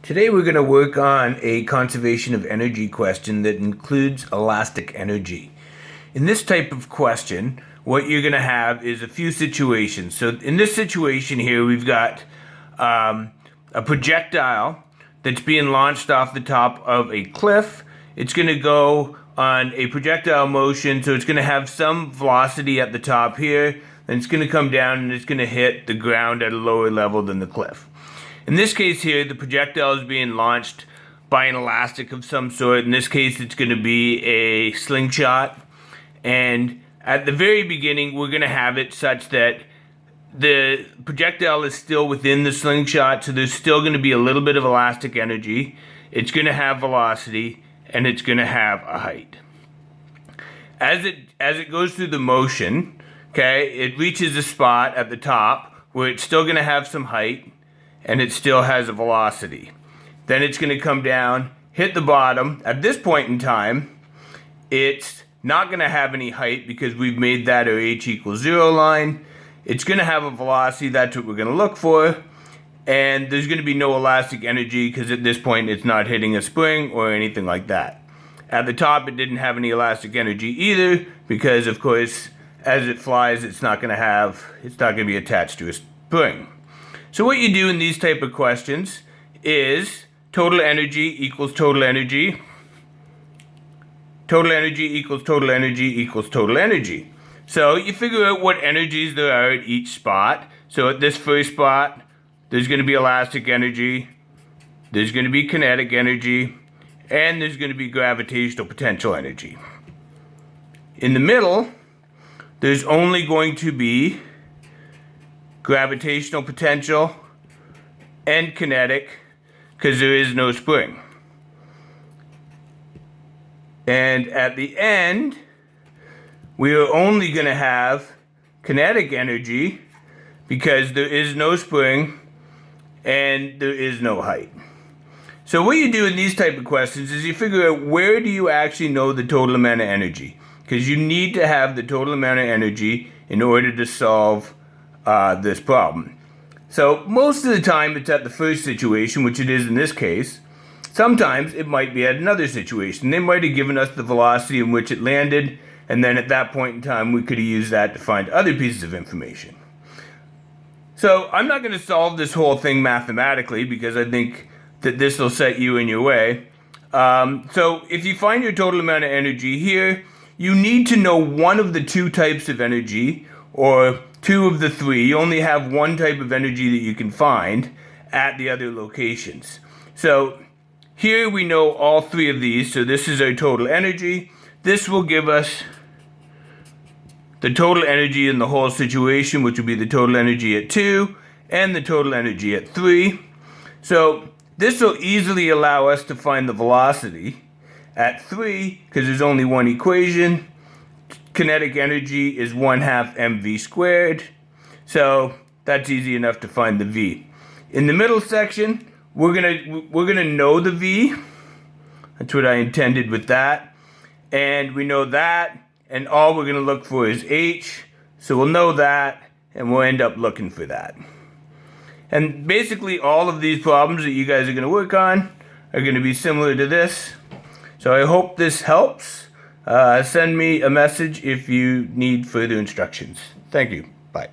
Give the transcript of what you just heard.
Today we're going to work on a conservation of energy question that includes elastic energy. In this type of question, what you're going to have is a few situations. So in this situation here, we've got a projectile that's being launched off the top of a cliff. It's going to go on a projectile motion, so it's going to have some velocity at the top here, then it's going to come down and it's going to hit the ground at a lower level than the cliff. In this case here, the projectile is being launched by an elastic of some sort. In this case, it's going to be a slingshot. And at the very beginning, we're going to have it such that the projectile is still within the slingshot, so there's still going to be a little bit of elastic energy. It's going to have velocity, and it's going to have a height. As it goes through the motion, okay, it reaches a spot at the top where it's still going to have some height, and it still has a velocity. Then it's going to come down, hit the bottom. At this point in time, it's not going to have any height because we've made that our h equals 0 line. It's going to have a velocity, that's what we're going to look for. And there's going to be no elastic energy because at this point it's not hitting a spring or anything like that. At the top, it didn't have any elastic energy either because, of course, as it flies, it's not going to be attached to a spring. So what you do in these type of questions is total energy equals total energy. Total energy equals total energy equals total energy. So you figure out what energies there are at each spot. So at this first spot, there's going to be elastic energy, there's going to be kinetic energy, and there's going to be gravitational potential energy. In the middle, there's only going to be gravitational potential and kinetic because there is no spring. And at the end, we are only going to have kinetic energy because there is no spring and there is no height. So what you do in these type of questions is you figure out where do you actually know the total amount of energy, because you need to have the total amount of energy in order to solve this problem. So most of the time it's at the first situation, which it is in this case. Sometimes it might be at another situation. They might have given us the velocity in which it landed, and then at that point in time we could have used that to find other pieces of information. So I'm not going to solve this whole thing mathematically because I think that this will set you in your way. So if you find your total amount of energy here, you need to know one of the two types of energy or two of the three. You only have one type of energy that you can find at the other locations. So here we know all three of these, so this is our total energy. This will give us the total energy in the whole situation, which will be the total energy at 2 and the total energy at 3. So this will easily allow us to find the velocity at 3 because there's only one equation. Kinetic energy is 1/2 mv squared. So that's easy enough to find the v. In the middle section, we're gonna know the v. That's what I intended with that. And we know that, and all we're gonna look for is h. So we'll know that, and we'll end up looking for that. And basically all of these problems that you guys are gonna work on are gonna be similar to this. So I hope this helps. Send me a message if you need further instructions. Thank you. Bye.